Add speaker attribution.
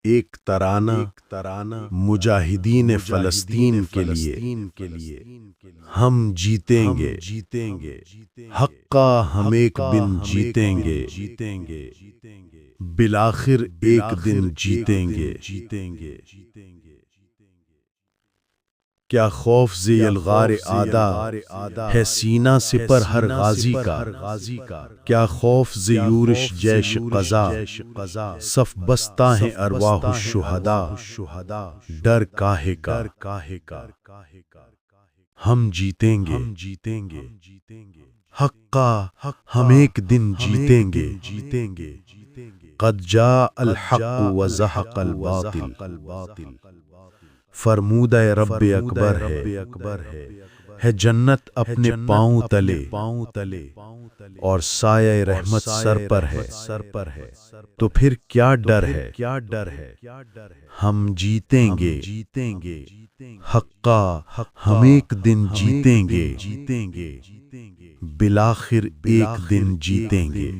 Speaker 1: ایک ترانہ مجاہدین فلسطین کے لیے ہم جیتیں گے حقا ہم ایک دن جیتیں گے بالآخر ایک دن جیتیں گے کیا خوف ذی الغار آدھا ہے سینہ سپر ہر غازی کا کیا خوف ذی یورش جیش قضا صف بستہ ہیں ارواح الشہداء ڈر کاہے کا ہم جیتیں گے حقا ہم ایک دن جیتیں گے قد جاء الحق وزحق الباطل فرمودہ رب اکبر ہے جنت اپنے پاؤں تلے اور سایہ رحمت سر پر ہے تو پھر کیا ڈر ہے ہم جیتیں گے حقا ہم ایک دن جیتیں گے بالآخر ایک دن جیتیں گے